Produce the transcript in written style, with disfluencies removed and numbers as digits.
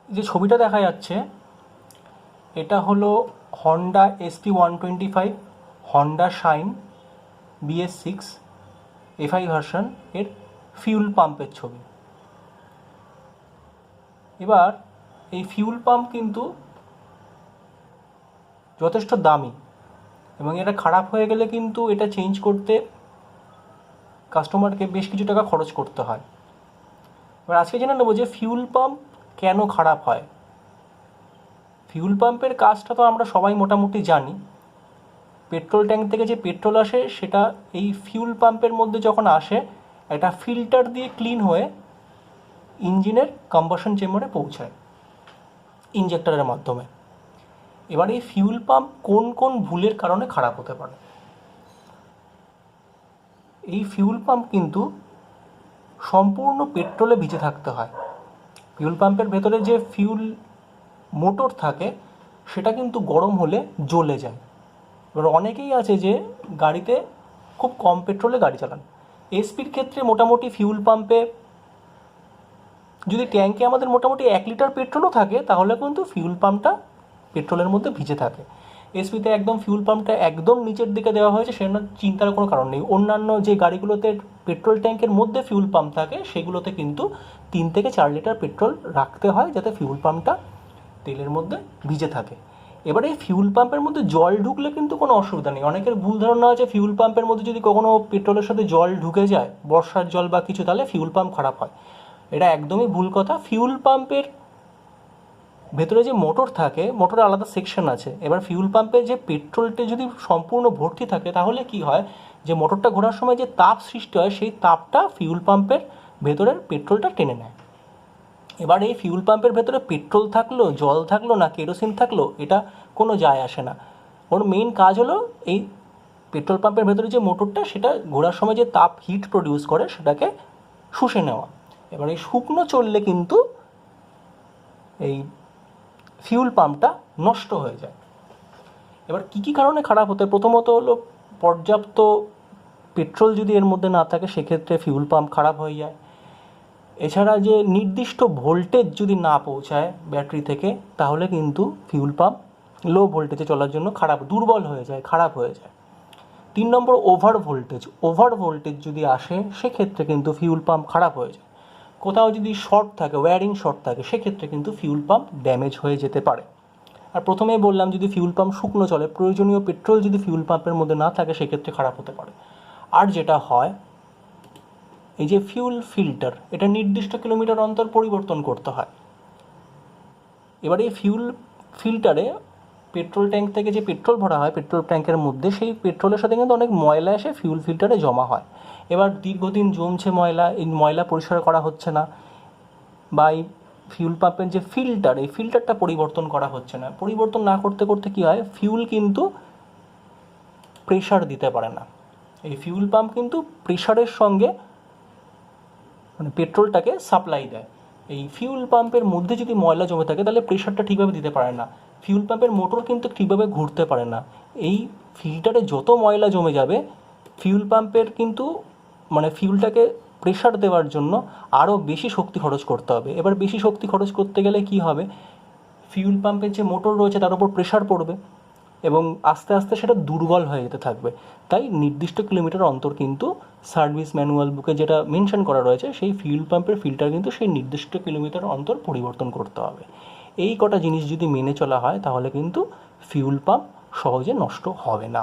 যে ছবিটা দেখা যাচ্ছে এটা হলো Honda SP125 Honda shine BS6 FI version এর ফিউল পাম্পের ছবি। এবার এই ফিউল পাম্প কিন্তু যথেষ্ট দামি এবং এটা খারাপ হয়ে গেলে কিন্তু এটা চেঞ্জ করতে কাস্টমারকে বেশ কিছু টাকা খরচ করতে হয়। এবার আজকে জেনে নেবো যে ফিউল পাম্প কেন খারাপ হয়। ফিউল পাম্পের কাজটা তো আমরা সবাই মোটামুটি জানি। পেট্রোল ট্যাঙ্ক থেকে যে পেট্রোল আসে সেটা এই ফিউল পাম্পের মধ্যে যখন আসে একটা ফিল্টার দিয়ে ক্লিন হয়ে ইঞ্জিনের কম্বাশন চেম্বারে পৌঁছায় ইঞ্জেক্টরের মাধ্যমে। এবার এই ফিউল পাম্প কোন কোন ভুলের কারণে খারাপ হতে পারে। এই ফিউল পাম্প কিন্তু সম্পূর্ণ পেট্রোলে ভিজে থাকতে হয়। ফিউল পাম্পের ভেতরে যে ফিউল মোটর থাকে সেটা কিন্তু গরম হলে জ্বলে যায়। এবার অনেকেই আছে যে গাড়িতে খুব কম পেট্রোলে গাড়ি চালান। এসপির ক্ষেত্রে মোটামুটি ফিউল পাম্পে যদি ট্যাঙ্কে আমাদের মোটামুটি 1 লিটার পেট্রোলও থাকে তাহলে কিন্তু ফিউল পাম্পটা পেট্রোলের মধ্যে ভিজে থাকে। এসপিতে একদম ফিউল পাম্পটা একদম নিচের দিকে দেওয়া হয়েছে, সেজন্য চিন্তার কোনো কারণ নেই। অন্যান্য যে গাড়িগুলোতে পেট্রোল ট্যাঙ্কের মধ্যে ফিউল পাম্প থাকে সেগুলোতে কিন্তু 3 থেকে 4 লিটার পেট্রোল রাখতে হয় যাতে ফিউল পাম্পটা তেলের মধ্যে ভিজে থাকে। এবারে এই ফিউল পাম্পের মধ্যে জল ঢুকলে কিন্তু কোনো অসুবিধা নেই। অনেকের ভুল ধারণা আছে ফিউল পাম্পের মধ্যে যদি কখনো পেট্রোলের সাথে জল ঢুকে যায়, বর্ষার জল বা কিছু, তাহলে ফিউল পাম্প খারাপ হয়। এটা একদমই ভুল কথা। ফিউল পাম্পের ভেতরে যে মোটর থাকে, মোটরের আলাদা সেকশন আছে। এবার ফিউল পাম্পে যে পেট্রোলটা যদি সম্পূর্ণ ভর্তি থাকে তাহলে কি হয়, যে মোটরটা ঘোরার সময় যে তাপ সৃষ্টি হয় সেই তাপটা ফিউল পাম্পের ভেতরের পেট্রোলটা টেনে নেয়। এবার এই ফিউল পাম্পের ভেতরে পেট্রোল থাকলো, জল থাকলো না কেরোসিন থাকলো, এটা কোনো যায় আসে না। ওর মেইন কাজ হলো এই পেট্রোল পাম্পের ভেতরে যে মোটরটা সেটা ঘোরার সময় যে তাপ হিট প্রডিউস করে সেটাকে শুষে নেওয়া। এবার এই শুকনো চললে কিন্তু এই ফিউল পাম্পটা নষ্ট হয়ে যায়। এবার কী কী কারণে খারাপ হতে, প্রথমত হলো পর্যাপ্ত পেট্রোল যদি এর মধ্যে না থাকে সেক্ষেত্রে ফিউল পাম্প খারাপ হয়ে যায়। এছাড়া যে নির্দিষ্ট ভোল্টেজ যদি না পৌঁছায় ব্যাটারি থেকে তাহলে কিন্তু ফিউল পাম্প লো ভোল্টেজে চলার জন্য দুর্বল হয়ে যায়, খারাপ হয়ে যায়। 3 নম্বর ওভার ভোল্টেজ যদি আসে সেক্ষেত্রে কিন্তু ফিউল পাম্প খারাপ হয়ে যায়। কোথাও যদি শর্ট থাকে, ওয়্যারিং শর্ট থাকে, সেক্ষেত্রে কিন্তু ফিউল পাম্প ড্যামেজ হয়ে যেতে পারে। আর প্রথমেই বললাম যদি ফিউল পাম্প শুকনো চলে, প্রয়োজনীয় পেট্রোল যদি ফিউল পাম্পের মধ্যে না থাকে সেক্ষেত্রে খারাপ হতে পারে। আর যেটা হয়, এই যে ফিউল ফিল্টার, এটা নির্দিষ্ট কিলোমিটার অন্তর পরিবর্তন করতে হয়। এবার এই ফিউল ফিল্টারে পেট্রোল ট্যাঙ্ক থেকে যে পেট্রোল ভরা হয় পেট্রোল ট্যাঙ্কের মধ্যে, সেই পেট্রোলের সাথে কিন্তু অনেক ময়লা এসে ফিউল ফিল্টারে জমা হয়। এবার দীর্ঘদিন জমছে ময়লা, এই ময়লা পরিষ্কার করা হচ্ছে না, বা এই ফিউল পাম্পের যে ফিল্টার, এই ফিল্টারটা পরিবর্তন করা হচ্ছে না। পরিবর্তন না করতে করতে কী হয়, ফিউল কিন্তু প্রেশার দিতে পারে না। এই ফিউল পাম্প কিন্তু প্রেশারের সঙ্গে মানে পেট্রোলটাকে সাপ্লাই দেয়। এই ফিউল পাম্পের মধ্যে যদি ময়লা জমে থাকে তাহলে প্রেশারটা ঠিকভাবে দিতে পারে না, ফিউল পাম্পের মোটর কিন্তু ঠিকভাবে ঘুরতে পারে না। এই ফিল্টারে যত ময়লা জমে যাবে ফিউল পাম্পের কিন্তু মানে ফিউলটাকে প্রেশার দেওয়ার জন্য আরও বেশি শক্তি খরচ করতে হবে। এবার বেশি শক্তি খরচ করতে গেলে কি হবে, ফিউল পাম্পের যে মোটর রয়েছে তার উপর প্রেশার পড়বে এবং আস্তে আস্তে সেটা দুর্বল হয়ে যেতে থাকবে। তাই নির্দিষ্ট কিলোমিটার অন্তর কিন্তু সার্ভিস ম্যানুয়াল বুকে যেটা মেনশন করা রয়েছে সেই ফিউল পাম্পের ফিল্টার কিন্তু সেই নির্দিষ্ট কিলোমিটার অন্তর পরিবর্তন করতে হবে। এই কটা জিনিস যদি মেনে চলা হয় তাহলে কিন্তু ফিউল পাম্প সহজে নষ্ট হবে না।